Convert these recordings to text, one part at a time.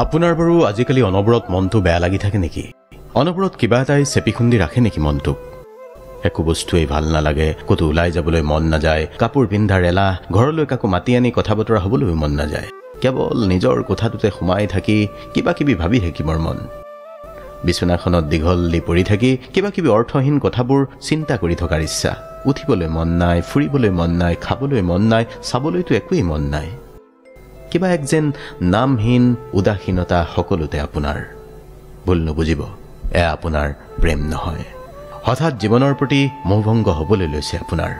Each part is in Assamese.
আপোনাৰ বাৰু আজিকালি অনবৰত মনটো বেয়া লাগি থাকে নেকি? অনবৰত কিবা এটাই চেপি খুন্দি ৰাখে নেকি মনটোক? একো বস্তুৱেই ভাল নালাগে, ক'তো ওলাই যাবলৈ মন নাযায়, কাপোৰ পিন্ধাৰ এলাহ, ঘৰলৈ কাকো মাতি আনি কথা বতৰা হ'বলৈও মন নাযায়। কেৱল নিজৰ কোঠাটোতে সোমাই থাকি কিবা কিবি ভাবি থাকিবৰ মন। বিছনাখনত দীঘল দি পৰি থাকি কিবা কিবি অৰ্থহীন কথাবোৰ চিন্তা কৰি থকাৰ ইচ্ছা। উঠিবলৈ মন নাই, ফুৰিবলৈ মন নাই, খাবলৈ মন নাই, চাবলৈতো একোৱেই মন নাই। কিবা এক যেন নামহীন উদাসীনতা সকলোতে আপোনাৰ। ভুল নুবুজিব, এয়া আপোনাৰ প্ৰেম নহয়। হঠাৎ জীৱনৰ প্ৰতি মোহভংগ হ'বলৈ লৈছে আপোনাৰ।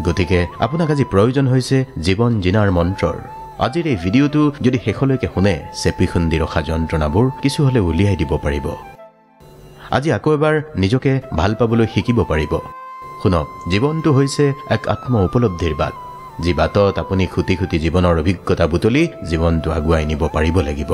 গতিকে আপোনাক আজি প্ৰয়োজন হৈছে জীৱন জিনাৰ মন্ত্ৰৰ। আজিৰ এই ভিডিঅ'টো যদি শেষলৈকে শুনে, চেপি খুন্দি ৰখা যন্ত্ৰণাবোৰ কিছু হ'লে উলিয়াই দিব পাৰিব। আজি আকৌ এবাৰ নিজকে ভাল পাবলৈ শিকিব পাৰিব। শুনক, জীৱনটো হৈছে এক আত্ম উপলব্ধিৰ বাট, যি বাটত আপুনি খুটি খুটি জীৱনৰ অভিজ্ঞতা বুটলি জীৱনটো আগুৱাই নিব পাৰিব লাগিব।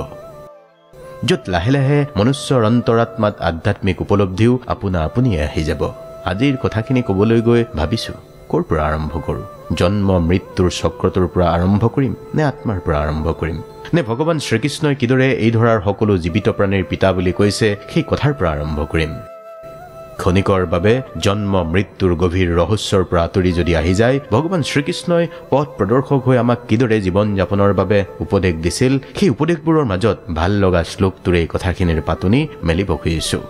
য'ত লাহে লাহে মনুষ্যৰ অন্তৰাত্মাত আধ্যাত্মিক উপলব্ধিও আপোনা আপুনিয়ে আহি যাব। আজিৰ কথাখিনি ক'বলৈ গৈ ভাবিছোঁ, ক'ৰ পৰা আৰম্ভ কৰোঁ? জন্ম মৃত্যুৰ চক্ৰটোৰ পৰা আৰম্ভ কৰিম নে আত্মাৰ পৰা আৰম্ভ কৰিম? নে ভগৱান শ্ৰীকৃষ্ণই কিদৰে এই ধৰাৰ সকলো জীৱিত প্ৰাণীৰ পিতা বুলি কৈছে সেই কথাৰ পৰা আৰম্ভ কৰিম? ক্ষণিকৰ বাবে জন্ম মৃত্যুৰ গভীৰ ৰহস্যৰ পৰা আঁতৰি যদি আহি যায়, ভগৱান শ্ৰীকৃষ্ণই পথ প্ৰদৰ্শক হৈ আমাক কিদৰে জীৱন যাপনৰ বাবে উপদেশ দিছিল, সেই উপদেশবোৰৰ মাজত ভাল লগা শ্লোকটোৰে এই কথাখিনিৰ পাতনি মেলিব খুজিছোঁ।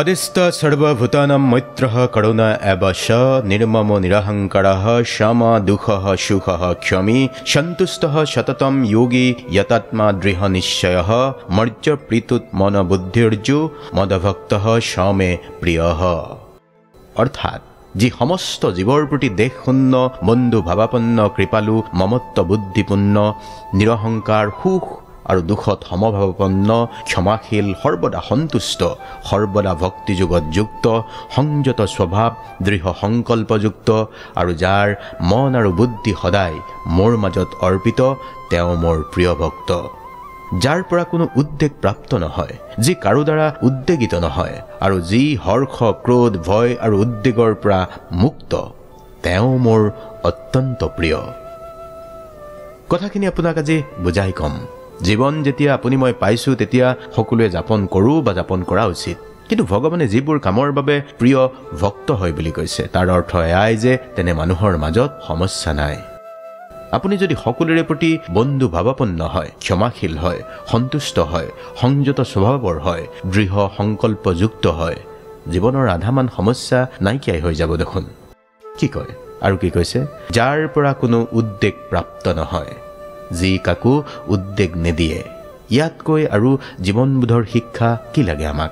অদিষ্ট সৰ্বভূতানাম মৈত্ৰঃ কৰুণা এব চ নিৰ্মমো নিৰহংকাৰঃ শমা দুঃখঃ সুখঃ ক্ষমী সন্তুষ্টঃ সততম যোগী যতাত্মা দৃঢ় নিশ্চয়ঃ মৰ্য প্ৰীতুত মন বুদ্ধিৰ্যু মদভক্তঃ সমে প্ৰিয়ঃ। অৰ্থাৎ যি সমস্ত জীৱৰ প্ৰতি দেশশূন্য, বন্ধু ভাৱাপন্ন, কৃপালু, মমত্ব বুদ্ধিপূৰ্ণ, নিৰহংকাৰ, সুখ আৰু দুখত সমভাৱাপন্ন, ক্ষমাশীল, সৰ্বদা সন্তুষ্ট, সৰ্বদা ভক্তিযোগত যুক্ত, সংযত স্বভাৱ, দৃঢ় সংকল্পযুক্ত আৰু যাৰ মন আৰু বুদ্ধি সদায় মোৰ মাজত অৰ্পিত, তেওঁ মোৰ প্ৰিয় ভক্ত। যাৰ পৰা কোনো উদ্বেগ প্ৰাপ্ত নহয়, যি কাৰো দ্বাৰা উদ্বেগিত নহয় আৰু যি হৰ্ষ, ক্ৰোধ, ভয় আৰু উদ্বেগৰ পৰা মুক্ত, তেওঁ মোৰ অত্যন্ত প্ৰিয়। কথাখিনি আপোনাক আজি বুজাই ক'ম। জীৱন যেতিয়া আপুনি মই পাইছোঁ, তেতিয়া সকলোৱে যাপন কৰোঁ বা যাপন কৰা উচিত। কিন্তু ভগৱানে যিবোৰ কামৰ বাবে প্ৰিয় ভক্ত হয় বুলি কৈছে, তাৰ অৰ্থ এয়াই যে তেনে মানুহৰ মাজত সমস্যা নাই। আপুনি যদি সকলোৰে প্ৰতি বন্ধু ভাৱাপন্ন হয়, ক্ষমাশীল হয়, সন্তুষ্ট হয়, সংযত স্বভাৱৰ হয়, দৃঢ় সংকল্পযুক্ত হয়, জীৱনৰ আধামান সমস্যা নাইকিয়াই হৈ যাব দেখোন। কি কয় আৰু কি কৈছে? যাৰ পৰা কোনো উদ্বেগ প্ৰাপ্ত নহয়, যি কাকো উদ্বেগ নিদিয়ে। ইয়াতকৈ আৰু জীৱনবোধৰ শিক্ষা কি লাগে আমাক?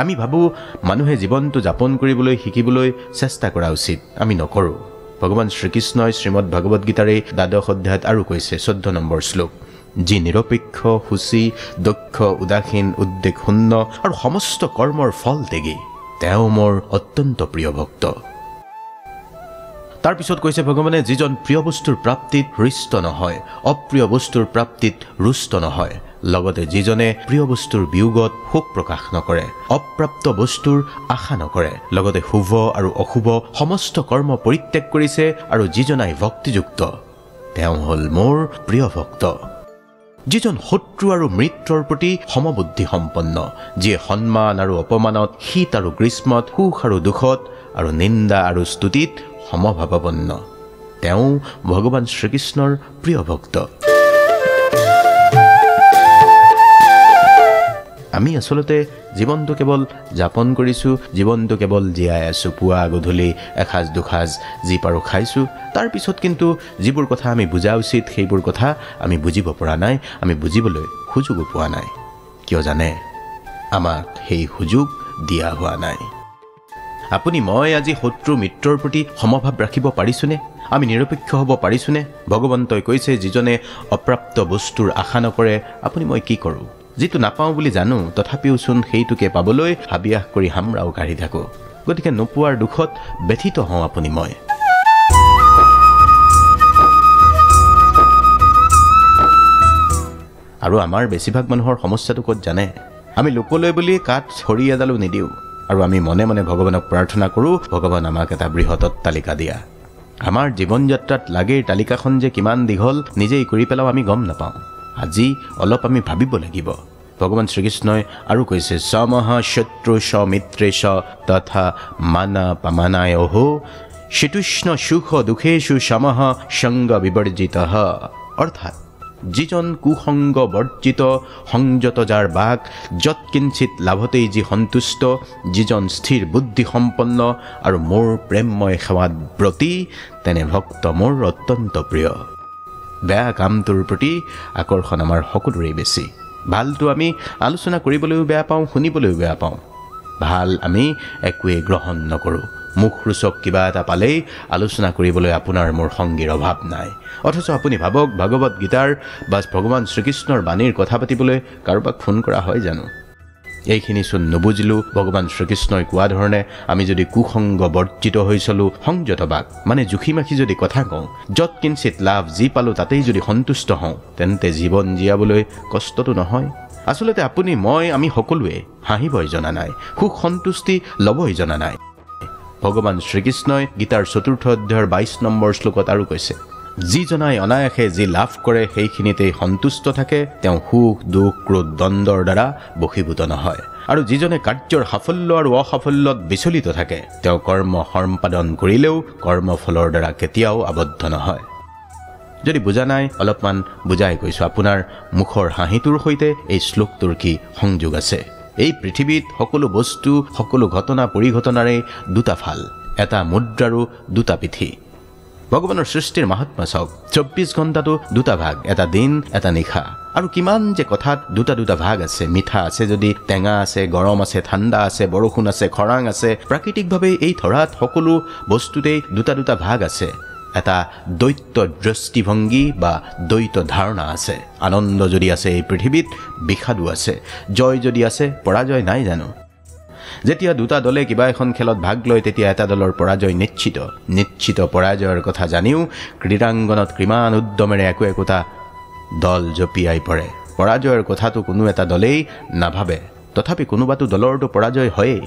আমি ভাবোঁ মানুহে জীৱনটো যাপন কৰিবলৈ শিকিবলৈ চেষ্টা কৰা উচিত, আমি নকৰোঁ। ভগৱান শ্ৰীকৃষ্ণই শ্ৰীমদ ভাগৱত গীতাৰ এই ১২ অধ্যায়ত আৰু কৈছে, ১৪ নম্বৰ শ্লোক, যি নিৰপেক্ষ, সূচী, দক্ষ, উদাসীন, উদ্বেগ শূন্য আৰু সমস্ত কৰ্মৰ ফল ত্যাগী, তেওঁ মোৰ অত্যন্ত প্ৰিয় ভক্ত। তাৰ পিছত কৈছে ভগৱানে, যিজন প্ৰিয় বস্তুৰ প্ৰাপ্তিত হৃষ্ট নহয়, অপ্ৰিয় বস্তুৰ প্ৰাপ্তিত ৰুষ্ট নহয়, লগতে যিজনে প্ৰিয় বস্তুৰ বিয়োগত শোক প্ৰকাশ নকৰে, অপ্ৰাপ্ত বস্তুৰ আশা নকৰে, লগতে শুভ আৰু অশুভ সমস্ত কৰ্ম পৰিত্যাগ কৰিছে আৰু যিজনাই ভক্তিযুক্ত, তেওঁ হ'ল মোৰ প্ৰিয় ভক্ত। যিজন শত্ৰু আৰু মিত্ৰৰ প্ৰতি সমবুদ্ধি সম্পন্ন, যিয়ে সন্মান আৰু অপমানত, শীত আৰু গ্ৰীষ্মত, সুখ আৰু দুখত আৰু নিন্দা আৰু স্তুতিত সমভাৱাপন্ন, তেওঁ ভগৱান শ্ৰীকৃষ্ণৰ প্ৰিয় ভক্ত। আমি আচলতে জীৱনটো কেৱল যাপন কৰিছোঁ, জীৱনটো কেৱল জীয়াই আছোঁ। পুৱা গধূলি এসাঁজ দুসাঁজ যি পাৰোঁ খাইছোঁ। তাৰ পিছত কিন্তু যিবোৰ কথা আমি বুজা উচিত, সেইবোৰ কথা আমি বুজিব পৰা নাই, আমি বুজিবলৈ সুযোগো পোৱা নাই। কিয় জানে? আমাক সেই সুযোগ দিয়া হোৱা নাই। আপুনি মই আজি শত্ৰু মিত্ৰৰ প্ৰতি সমভাৱ ৰাখিব পাৰিছোনে? আমি নিৰপেক্ষ হ'ব পাৰিছোনে? ভগৱন্তই কৈছে, যিজনে অপ্ৰাপ্ত বস্তুৰ আশা নকৰে। আপুনি মই কি কৰোঁ? যিটো নাপাওঁ বুলি জানো, তথাপিওচোন সেইটোকে পাবলৈ হাবিয়াস কৰি হামৰাও কাঢ়ি থাকোঁ। গতিকে নোপোৱাৰ দুখত ব্যথিত হওঁ আপুনি মই। আৰু আমাৰ বেছিভাগ মানুহৰ সমস্যাটো ক'ত জানে? আমি লোকলৈ বুলি কাঠ খৰি এডালো নিদিওঁ আৰু আমি মনে মনে ভগৱানক প্ৰাৰ্থনা কৰোঁ, ভগৱান আমাক এটা বৃহৎ অট্টালিকা দিয়া। আমাৰ জীৱন যাত্ৰাত লাগেৰ তালিকাখন যে কিমান দীঘল নিজেই কৰি পেলাও আমি গম নাপাওঁ। আজি অলপ আমি ভাবিব লাগিব। ভগৱান শ্ৰীকৃষ্ণই আৰু কৈছে সমহ শত্ৰু সমিত্ৰেশ তথা মানা পমানায়হ শীতুষ্ণ সুখ দুখেষু সমহ সঙ্গ বিবৰ্জিত। অৰ্থাৎ যিজন কুসংগ বৰ্জিত সংযত যাৰ বাক যৎকিঞ্চিত লাভতেই যি সন্তুষ্ট, যিজন স্থিৰ বুদ্ধি সম্পন্ন আৰু মোৰ প্ৰেমময় সেৱাত ব্ৰতী, তেনে ভক্ত মোৰ অত্যন্ত প্ৰিয়। বেয়া কামটোৰ প্ৰতি আকৰ্ষণ আমাৰ সকলোৰে বেছি। ভালটো আমি আলোচনা কৰিবলৈও বেয়া পাওঁ, শুনিবলৈও বেয়া পাওঁ। ভাল আমি একোৱেই গ্ৰহণ নকৰোঁ। মুখৰোচক কিবা এটা পালেই আলোচনা কৰিবলৈ আপোনাৰ মোৰ সংগীৰ অভাৱ নাই। অথচ আপুনি ভাবক, ভাগৱত গীতাৰ বা ভগৱান শ্ৰীকৃষ্ণৰ বাণীৰ কথা পাতিবলৈ কাৰোবাক ফোন কৰা হয় জানো? এইখিনিচোন নুবুজিলোঁ। ভগৱান শ্ৰীকৃষ্ণই কোৱা ধৰণে আমি যদি কুসংগ বৰ্জিত হৈ চলোঁ, সংযত বাক মানে জুখি মাখি যদি কথা কওঁ, য'ত কিঞ্চিত লাভ যি পালোঁ তাতেই যদি সন্তুষ্ট হওঁ, তেন্তে জীৱন জীয়াবলৈ কষ্টটো নহয়। আচলতে আপুনি, মই, আমি সকলোৱে হাঁহিবই জনা নাই, সুখ সন্তুষ্টি ল'বই জনা নাই। ভগৱান শ্ৰীকৃষ্ণই গীতাৰ ৪ৰ্থ অধ্যায়ৰ ২২ নম্বৰ শ্লোকত আৰু কৈছে, যিজনাই অনায়াসে যি লাভ কৰে সেইখিনিতেই সন্তুষ্ট থাকে, তেওঁ সুখ দুখ ক্ৰোধ দ্বন্দ্বৰ দ্বাৰা বশীভূত নহয়। আৰু যিজনে কাৰ্যৰ সাফল্য আৰু অসাফল্যত বিচলিত থাকে, তেওঁ কৰ্ম সম্পাদন কৰিলেও কৰ্মফলৰ দ্বাৰা কেতিয়াও আবদ্ধ নহয়। যদি বুজা নাই অলপমান বুজাই কৈছোঁ। আপোনাৰ মুখৰ হাঁহিটোৰ সৈতে এই শ্লোকটোৰ কি সংযোগ আছে? এই পৃথিৱীত সকলো বস্তু, সকলো ঘটনা পৰিঘটনাৰে দুটা ফাল, এটা মুদ্ৰাৰো দুটা পিঠি। ভগৱানৰ সৃষ্টিৰ মাহাত্ম্য চাওক, ২৪ ঘণ্টাটো দুটা ভাগ, এটা দিন এটা নিশা। আৰু কিমান যে কথাত দুটা দুটা ভাগ আছে। মিঠা আছে যদি, টেঙা আছে, গৰম আছে, ঠাণ্ডা আছে, বৰষুণ আছে, খৰাং আছে। প্ৰাকৃতিকভাৱে এই ধৰাত সকলো বস্তুতেই দুটা দুটা ভাগ আছে। এটা দ্বৈত দৃষ্টিভংগী বা দ্বৈত ধাৰণা আছে। আনন্দ যদি আছে এই পৃথিৱীত, বিষাদো আছে। জয় যদি আছে, পৰাজয় নাই জানো? যেতিয়া দুটা দলে কিবা এখন খেলত ভাগ লয়, তেতিয়া এটা দলৰ পৰাজয় নিশ্চিত। নিশ্চিত পৰাজয়ৰ কথা জানিও ক্ৰীড়াংগনত কিমান উদ্যমেৰে একোটা দল জঁপিয়াই পৰে। পৰাজয়ৰ কথাটো কোনো এটা দলেই নাভাবে, তথাপি কোনোবাটো দলৰটো পৰাজয় হয়েই।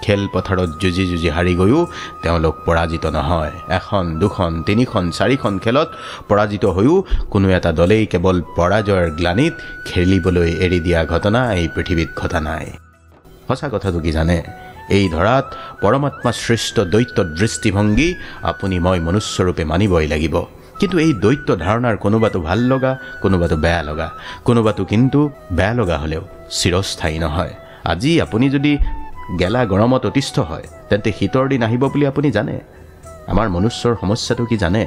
খেলপথাৰত যুঁজি যুঁজি হাৰি গৈও তেওঁলোক পৰাজিত নহয়। এখন, দুখন, তিনিখন, চাৰিখন খেলত পৰাজিত হৈও কোনো এটা দলেই কেৱল পৰাজয়ৰ গ্লানিত খেলিবলৈ এৰি দিয়া ঘটনা এই পৃথিৱীত ঘটা নাই। সঁচা কথাটো কি জানে? এই ধৰাত পৰমাত্মা সৃষ্ট দ্বৈত দৃষ্টিভংগী আপুনি মই মনুষ্যৰূপে মানিবই লাগিব। কিন্তু এই দ্বৈত ধাৰণাৰ কোনোবাটো ভাল লগা, কোনোবাটো বেয়া লগা, কোনোবাটো কিন্তু বেয়া লগা হ'লেও চিৰস্থায়ী নহয়। আজি আপুনি যদি গেলা গৰমত অতিষ্ঠ হয়, তেন্তে শীতৰ দিন আহিব বুলি আপুনি জানে? আমাৰ মনুষ্যৰ সমস্যাটো কি জানে?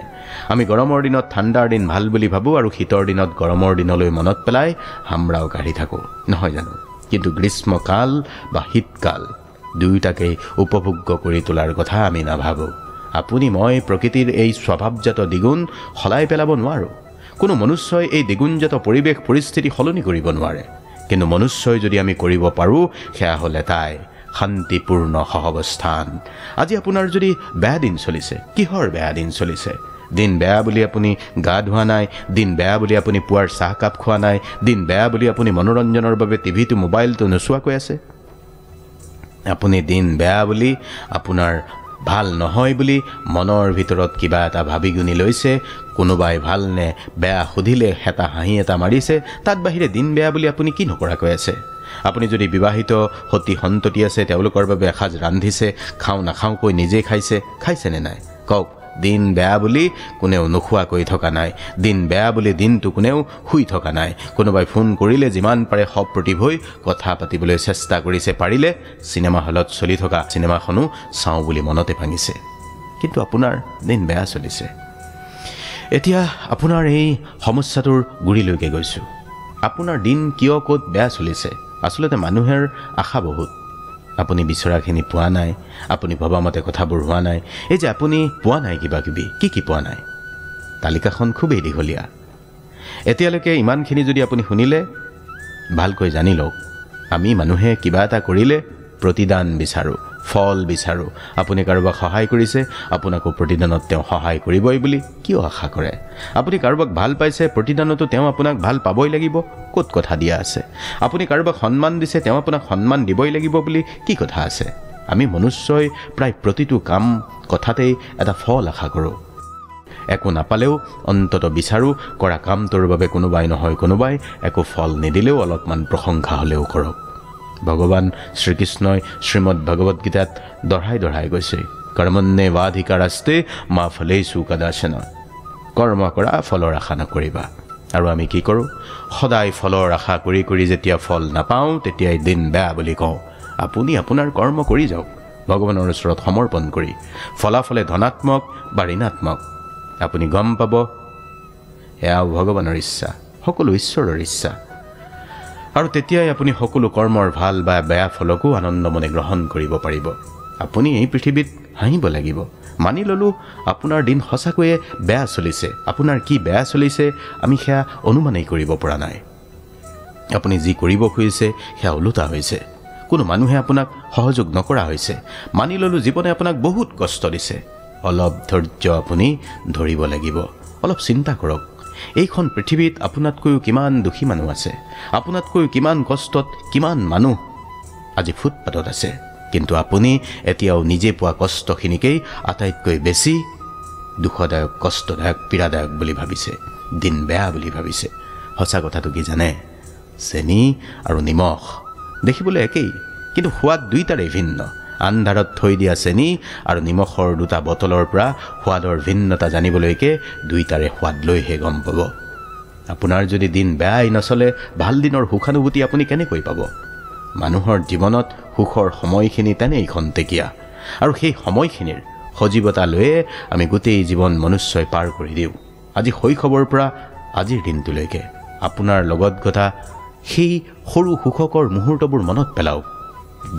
আমি গৰমৰ দিনত ঠাণ্ডাৰ দিন ভাল বুলি ভাবোঁ আৰু শীতৰ দিনত গৰমৰ দিনলৈ মনত পেলাই হামৰাও কাঢ়ি থাকোঁ, নহয় জানো? কিন্তু গ্ৰীষ্মকাল বা শীতকাল দুয়োটাকেই উপভোগ্য কৰি তোলাৰ কথা আমি নাভাবোঁ। আপুনি মই প্ৰকৃতিৰ এই স্বভাৱজাত দ্বিগুণ সলাই পেলাব নোৱাৰোঁ। কোনো মনুষ্যই এই দ্বিগুণজাত পৰিৱেশ পৰিস্থিতি সলনি কৰিব নোৱাৰে। কিন্তু মনুষ্যই যদি আমি কৰিব পাৰোঁ, সেয়া হ'ল এটাই, শান্তিপূৰ্ণ সহাৱস্থান। আজি আপোনাৰ যদি বেয়া দিন চলিছে, কিহৰ বেয়া দিন চলিছে? দিন বেয়া বুলি আপুনি গা ধোৱা নাই, দিন বেয়া বুলি আপুনি পুৱাৰ চাহকাপ খোৱা নাই, দিন বেয়া বুলি আপুনি মনোৰঞ্জনৰ বাবে টিভিটো মোবাইলটো নোচোৱাকৈ আছে। আপুনি দিন বেয়া বুলি, আপোনাৰ ভাল নহয় বুলি মনৰ ভিতৰত কিবা এটা ভাবি গুণি লৈছে। কোনোবাই ভাল নে বেয়া সুধিলে হেতা হাঁহি এটা মাৰিছে। তাত বাহিৰে দিন বেয়া বুলি আপুনি কি নকৰাকৈ আছে? আপুনি যদি বিবাহিত সতী সন্ততি আছে, তেওঁলোকৰ বাবে এসাঁজ ৰান্ধিছে, খাওঁ নাখাওঁকৈ নিজে খাইছেনে নাই? কওক। দিন বেয়া বুলি কোনেও নোখোৱাকৈ থকা নাই। দিন বেয়া বুলি দিনটো কোনেও শুই থকা নাই। কোনোবাই ফোন কৰিলে যিমান পাৰে সপ্ৰতিভ হৈ কথা পাতিবলৈ চেষ্টা কৰিছে, পাৰিলে চিনেমা হলত চলি থকা চিনেমাখনো চাওঁ বুলি মনতে ভাঙিছে। কিন্তু আপোনাৰ দিন বেয়া চলিছে। এতিয়া আপোনাৰ এই সমস্যাটোৰ গুৰিলৈকে গৈছোঁ। আপোনাৰ দিন কিয় ক'ত বেয়া চলিছে? আচলতে মানুহৰ আশা বহুত। আপুনি বিচৰাখিনি পোৱা নাই, আপুনি ভবামতে কথাবোৰ হোৱা নাই। এই যে আপুনি পোৱা নাই কিবা কিবি, কি পোৱা নাই? তালিকাখন খুবেই দীঘলীয়া। এতিয়ালৈকে ইমানখিনি যদি আপুনি শুনিলে, ভালকৈ জানি লওক, আমি মানুহে কিবা এটা কৰিলে প্ৰতিদান বিচাৰোঁ, ফল বিচাৰোঁ। আপুনি কাৰোবাক সহায় কৰিছে, আপোনাকো প্ৰতিদানত তেওঁ সহায় কৰিবই বুলি কিয় আশা কৰে? আপুনি কাৰোবাক ভাল পাইছে, প্ৰতিদানতো তেওঁ আপোনাক ভাল পাবই লাগিব, ক'ত কথা দিয়া আছে? আপুনি কাৰোবাক সন্মান দিছে, তেওঁ আপোনাক সন্মান দিবই লাগিব বুলি কি কথা আছে? আমি মনুষ্যই প্ৰায় প্ৰতিটো কাম কথাতেই এটা ফল আশা কৰোঁ। একো নাপালেও অন্তত বিচাৰোঁ কৰা কামটোৰ বাবে কোনোবাই নহয় কোনোবাই একো ফল নিদিলেও অলপমান প্ৰশংসা হ'লেও কৰক। ভগৱান শ্ৰীকৃষ্ণই শ্ৰীমদ ভগৱত গীতাত দঢ়াই কৈছে, কৰ্মণ্যেৱাধিকাৰস্তে মা ফলেষু কদাচন। কৰ্ম কৰা, ফলৰ আশা নকৰিবা। আৰু আমি কি কৰোঁ? সদায় ফলৰ আশা কৰি কৰি যেতিয়া ফল নাপাওঁ তেতিয়াই দিন বেয়া বুলি কওঁ। আপুনি আপোনাৰ কৰ্ম কৰি যাওক ভগৱানৰ ওচৰত সমৰ্পণ কৰি। ফলাফলে ধনাত্মক বা ঋণাত্মক আপুনি গম পাব। এয়াও ভগৱানৰ ইচ্ছা, সকলো ঈশ্বৰৰ ইচ্ছা। আৰু তেতিয়াই আপুনি সকলো কৰ্মৰ ভাল বা বেয়া ফলকো আনন্দ মনে গ্ৰহণ কৰিব পাৰিব। আপুনি এই পৃথিৱীত হাঁহিব লাগিব। মানি ল'লোঁ আপোনাৰ দিন সঁচাকৈয়ে বেয়া চলিছে। আপোনাৰ কি বেয়া চলিছে আমি সেয়া অনুমানেই কৰিব পৰা নাই। আপুনি যি কৰিব খুজিছে সেয়া ওলোটা হৈছে। কোনো মানুহে আপোনাক সহযোগ নকৰা হৈছে। মানি ল'লোঁ জীৱনে আপোনাক বহুত কষ্ট দিছে। অলপ ধৈৰ্য আপুনি ধৰিব লাগিব। অলপ চিন্তা কৰক, এইখন পৃথিৱীত আপোনাতকৈও কিমান দুখী মানুহ আছে। আপোনাতকৈও কিমান কষ্টত কিমান মানুহ আজি ফুটপাতত আছে। কিন্তু আপুনি এতিয়াও নিজে পোৱা কষ্টখিনিকেই আটাইতকৈ বেছি দুখদায়ক, কষ্টদায়ক, পীড়াদায়ক বুলি ভাবিছে, দিন বেয়া বুলি ভাবিছে। সঁচা কথাটো কি জানে? চেনি আৰু নিমখ দেখিবলৈ একেই, কিন্তু সোৱাদ দুইটাৰে ভিন্ন। আন্ধাৰত থৈ দিয়া চেনি আৰু নিমখৰ দুটা বটলৰ পৰা সোৱাদৰ ভিন্নতা জানিবলৈকে দুইটাৰে সোৱাদ লৈহে গম পাব। আপোনাৰ যদি দিন বেয়াই নচলে ভাল দিনৰ সুখানুভূতি আপুনি কেনেকৈ পাব? মানুহৰ জীৱনত সুখৰ সময়খিনি তেনেই খন্তেকীয়া, আৰু সেই সময়খিনিৰ সজীৱতা লৈয়ে আমি গোটেই জীৱন মনুষ্যই পাৰ কৰি দিওঁ। আজি শৈশৱৰ পৰা আজিৰ দিনটোলৈকে আপোনাৰ লগত গতা সেই সৰু সুখকৰ মুহূৰ্তবোৰ মনত পেলাওক।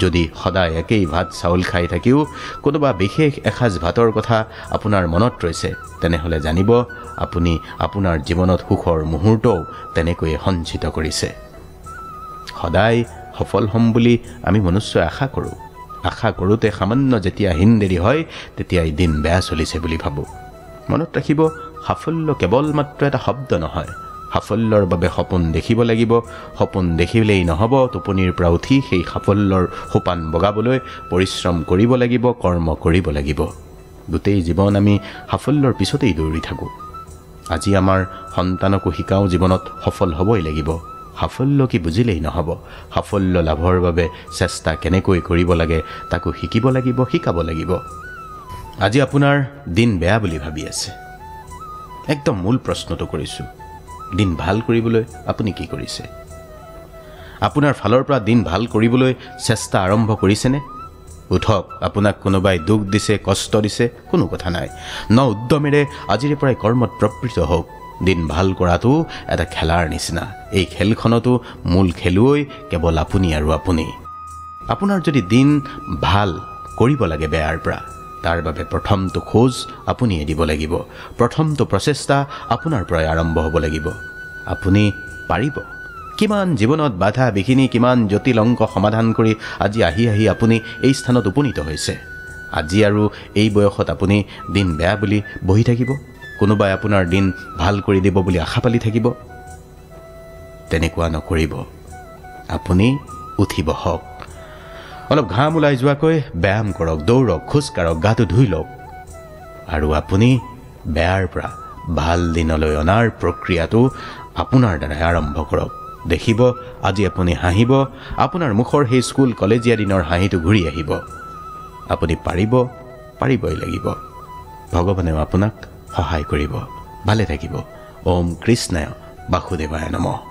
যদি সদায় একেই ভাত চাউল খাই থাকিও কোনোবা বিশেষ এসাঁজ ভাতৰ কথা আপোনাৰ মনত ৰৈছে, তেনেহ'লে জানিব আপুনি আপোনাৰ জীৱনত সুখৰ মুহূৰ্তও তেনেকৈয়ে সঞ্চিত কৰিছে। সদায় সফল হ'ম বুলি আমি মনুষ্যই আশা কৰোঁ। আশা কৰোঁতে সামান্য যেতিয়া হিনদেৰি হয় তেতিয়াই দিন বেয়া চলিছে বুলি ভাবোঁ। মনত ৰাখিব, সাফল্য কেৱল মাত্ৰ এটা শব্দ নহয়। সাফল্যৰ বাবে সপোন দেখিব লাগিব। সপোন দেখিলেই নহ'ব, টোপনিৰ পৰা উঠি সেই সাফল্যৰ সোপান বগাবলৈ পৰিশ্ৰম কৰিব লাগিব, কৰ্ম কৰিব লাগিব। গোটেই জীৱন আমি সাফল্যৰ পিছতেই দৌৰি থাকোঁ। আজি আমাৰ সন্তানকো শিকাওঁ জীৱনত সফল হ'বই লাগিব। সাফল্য কি বুজিলেই নহ'ব। সাফল্য লাভৰ বাবে চেষ্টা কেনেকৈ কৰিব লাগে তাকো শিকিব লাগিব, শিকাব লাগিব। আজি আপোনাৰ দিন বেয়া বুলি ভাবি আছে। একদম মূল প্ৰশ্নটো কৰিছোঁ, দিন ভাল কৰিবলৈ আপুনি কি কৰিছে? আপোনাৰ ফালৰ পৰা দিন ভাল কৰিবলৈ চেষ্টা আৰম্ভ কৰিছেনে? উঠক, আপোনাক কোনোবাই দুখ দিছে, কষ্ট দিছে, কোনো কথা নাই। উদ্যমেৰে আজিৰে পৰাই কৰ্মত প্ৰবৃত্ত হওক। দিন ভাল কৰাটো এটা খেলাৰ নিচিনা। এই খেলখনতো মূল খেলুৱৈ কেৱল আপুনি আৰু আপুনি। আপোনাৰ যদি দিন ভাল কৰিব লাগে বেয়াৰ পৰা, তাৰ বাবে প্ৰথমটো খোজ আপুনিয়ে দিব লাগিব। প্ৰথমটো প্ৰচেষ্টা আপোনাৰ পৰাই আৰম্ভ হ'ব লাগিব। আপুনি পাৰিব। কিমান জীৱনত বাধা বিঘিনি, কিমান জটিল অংক সমাধান কৰি আজি আহি আপুনি এই স্থানত উপনীত হৈছে। আজি আৰু এই বয়সত আপুনি দিন বেয়া বুলি বহি থাকিব? কোনোবাই আপোনাৰ দিন ভাল কৰি দিব বুলি আশা পালি থাকিব? তেনেকুৱা নকৰিব। আপুনি উঠি বহক, অলপ ঘাম ওলাই যোৱাকৈ ব্যায়াম কৰক, দৌৰক, খোজকাঢ়ক, গাটো ধুই লওক, আৰু আপুনি বেয়াৰ পৰা ভাল দিনলৈ অনাৰ প্ৰক্ৰিয়াটো আপোনাৰ দ্বাৰাই আৰম্ভ কৰক। দেখিব আজি আপুনি হাঁহিব। আপোনাৰ মুখৰ সেই স্কুল কলেজীয়া দিনৰ হাঁহিটো ঘূৰি আহিব। আপুনি পাৰিবই লাগিব। ভগৱানেও আপোনাক সহায় কৰিব। ভালে থাকিব। ওম কৃষ্ণায় বাসুদেৱায় নমঃ।